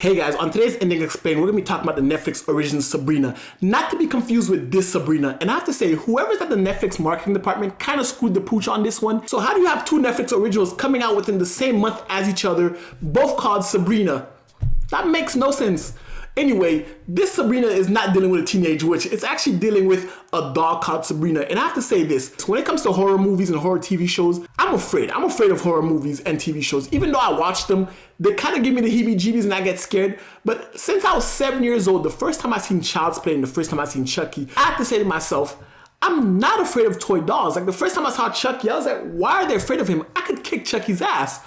Hey guys, on today's Ending Explained, we're going to be talking about the Netflix original Sabrina, not to be confused with this Sabrina. And I have to say, whoever's at the Netflix marketing department kind of screwed the pooch on this one. So how do you have two Netflix originals coming out within the same month as each other, both called Sabrina? That makes no sense. Anyway, this Sabrina is not dealing with a teenage witch. It's actually dealing with a doll called Sabrina. And I have to say this, when it comes to horror movies and horror TV shows, I'm afraid of horror movies and TV shows. Even though I watch them, they kind of give me the heebie-jeebies and I get scared. But since I was 7 years old, the first time I seen Child's Play and the first time I seen Chucky, I have to say to myself, I'm not afraid of toy dolls. Like the first time I saw Chucky, I was like, why are they afraid of him? I could kick Chucky's ass.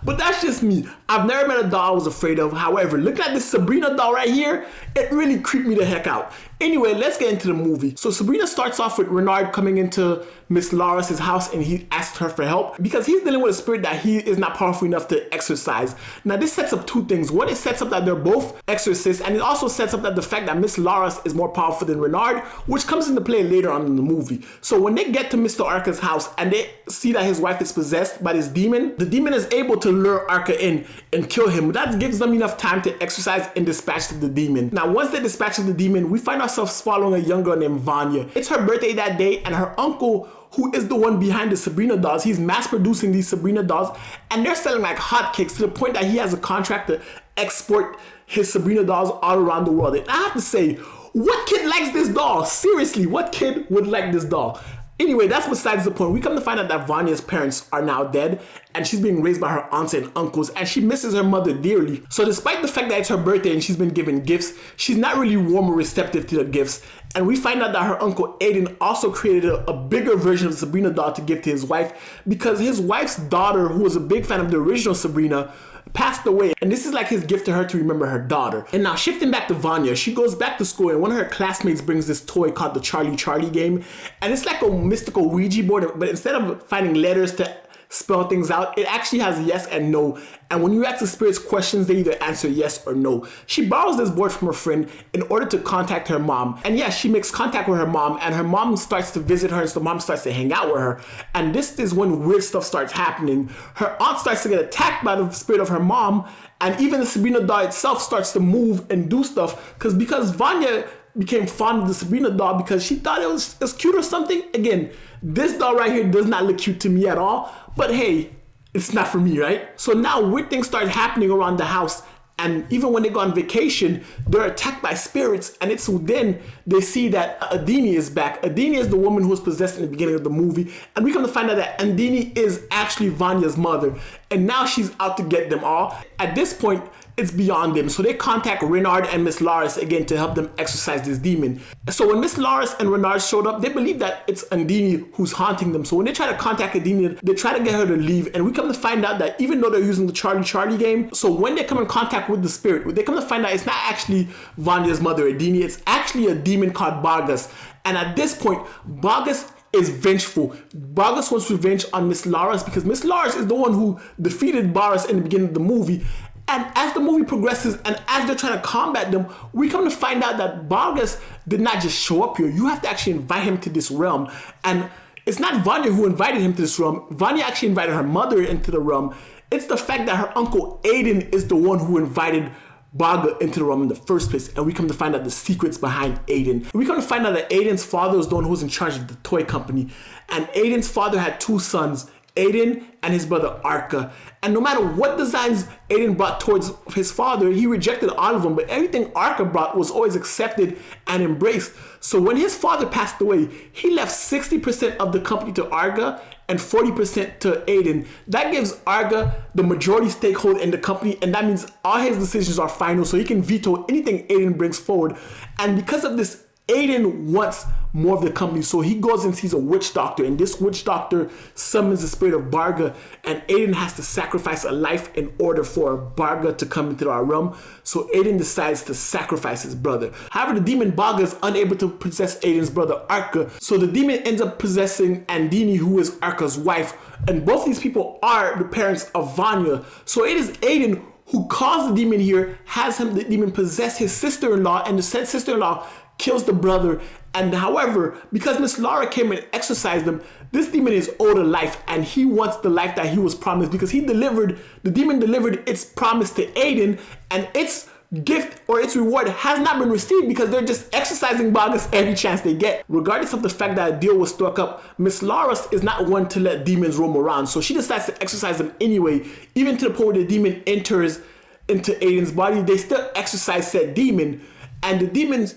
But that's just me. I've never met a doll I was afraid of. However, looking at this Sabrina doll right here, it really creeped me the heck out. Anyway, let's get into the movie. So Sabrina starts off with Renard coming into Miss Laura's house and he asks her for help because he's dealing with a spirit that he is not powerful enough to exorcise. Now this sets up two things. One, it sets up that they're both exorcists, and it also sets up that the fact that Miss Laura is more powerful than Renard, which comes into play later on in the movie. So when they get to Mr. Arca's house and they see that his wife is possessed by this demon, the demon is able to lure Arca in and kill him. That gives them enough time to exorcise and dispatch the demon. Now once they dispatch the demon, we find ourselves following a young girl named Vanya. It's her birthday that day, and her uncle, who is the one behind the Sabrina dolls, he's mass producing these Sabrina dolls, and they're selling like hotcakes to the point that he has a contract to export his Sabrina dolls all around the world. And I have to say, what kid likes this doll? Seriously, what kid would like this doll? Anyway, that's besides the point. We come to find out that Vanya's parents are now dead and she's being raised by her aunts and uncles and she misses her mother dearly. So despite the fact that it's her birthday and she's been given gifts, she's not really warm or receptive to the gifts. And we find out that her uncle Aiden also created a bigger version of Sabrina doll to give to his wife because his wife's daughter, who was a big fan of the original Sabrina, passed away, and this is like his gift to her to remember her daughter. And now shifting back to Vanya, she goes back to school and one of her classmates brings this toy called the Charlie game, and it's like a mystical Ouija board, but instead of finding letters to spell things out, it actually has yes and no, and when you ask the spirits questions, they either answer yes or no. She borrows this board from her friend in order to contact her mom, and yes, she makes contact with her mom, and her mom starts to visit her, and so the mom starts to hang out with her, and this is when weird stuff starts happening. Her aunt starts to get attacked by the spirit of her mom, and even the Sabrina doll itself starts to move and do stuff, because Vanya became fond of the Sabrina doll because she thought it was cute or something. Again, this doll right here does not look cute to me at all, but hey, it's not for me, right? So now weird things start happening around the house, and even when they go on vacation, they're attacked by spirits, and it's then they see that Aiden is back. Aiden is the woman who was possessed in the beginning of the movie, and we come to find out that Aiden is actually Vanya's mother, and now she's out to get them all. At this point, it's beyond them, so they contact Renard and Miss Laris again to help them exorcise this demon. So when Miss Laris and Renard showed up, they believe that it's Andini who's haunting them. So when they try to contact Andini, they try to get her to leave, and we come to find out that even though they're using the Charlie game, so when they come in contact with the spirit, they come to find out it's not actually Vanya's mother, Andini, it's actually a demon called Bargas. And at this point, Bargas is vengeful. Bargas wants revenge on Miss Laris because Miss Laris is the one who defeated Bargas in the beginning of the movie. And as the movie progresses and as they're trying to combat them, we come to find out that Bargas did not just show up here. You have to actually invite him to this realm. And it's not Vanya who invited him to this realm. Vanya actually invited her mother into the realm. It's the fact that her uncle Aiden is the one who invited Barga into the realm in the first place, and we come to find out the secrets behind Aiden. We come to find out that Aiden's father was the one who was in charge of the toy company, and Aiden's father had two sons, Aiden and his brother Arca. And no matter what designs Aiden brought towards his father, he rejected all of them, but everything Arca brought was always accepted and embraced. So when his father passed away, he left 60% of the company to Arga and 40% to Aiden. That gives Arga the majority stakeholder in the company, and that means all his decisions are final, so he can veto anything Aiden brings forward. And because of this, Aiden wants more of the company, so he goes and sees a witch doctor, and this witch doctor summons the spirit of Barga, and Aiden has to sacrifice a life in order for Barga to come into our realm. So Aiden decides to sacrifice his brother. However, the demon Barga is unable to possess Aiden's brother Arca, so the demon ends up possessing Andini, who is Arca's wife, and both these people are the parents of Vanya. So it is Aiden who caused the demon here, has the demon possess his sister-in-law, and the said sister-in-law kills the brother. And however, because Miss Laura came and exorcised him, this demon is owed a life, and he wants the life that he was promised because the demon delivered its promise to Aiden, and its gift or its reward has not been received because they're just exercising Bogus every chance they get. Regardless of the fact that a deal was struck up, Miss Laura's is not one to let demons roam around, so she decides to exercise them anyway. Even to the point where the demon enters into Aiden's body, they still exercise said demon, and the demon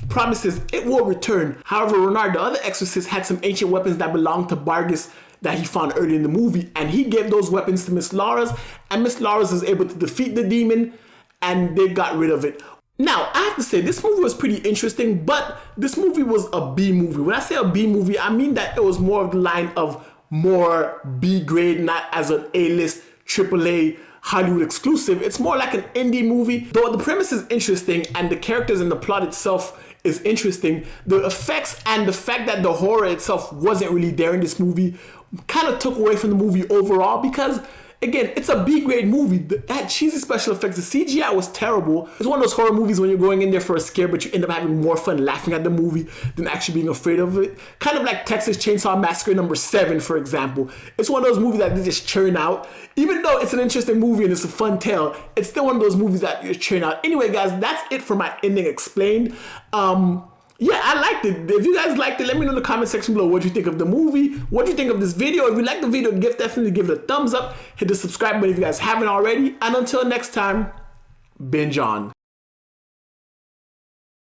promises it will return. However, Renard, the other exorcist, had some ancient weapons that belonged to Vargas that he found early in the movie, and he gave those weapons to Miss Laura's, and Miss Laura's was able to defeat the demon, and they got rid of it. Now, I have to say, this movie was pretty interesting, but this movie was a B movie. When I say a B movie, I mean that it was more of the line of more B grade, not as an A-list, AAA, Hollywood exclusive. It's more like an indie movie. Though the premise is interesting and the characters and the plot itself is interesting, the effects and the fact that the horror itself wasn't really there in this movie kind of took away from the movie overall, because again, it's a B-grade movie. It had cheesy special effects. The CGI was terrible. It's one of those horror movies when you're going in there for a scare, but you end up having more fun laughing at the movie than actually being afraid of it. Kind of like Texas Chainsaw Massacre #7, for example. It's one of those movies that they just churn out. Even though it's an interesting movie and it's a fun tale, it's still one of those movies that you churn out. Anyway, guys, that's it for my ending explained. Yeah, I liked it. If you guys liked it, let me know in the comment section below what you think of the movie, what you think of this video. If you like the video, definitely give it a thumbs up. Hit the subscribe button if you guys haven't already. And until next time, binge on.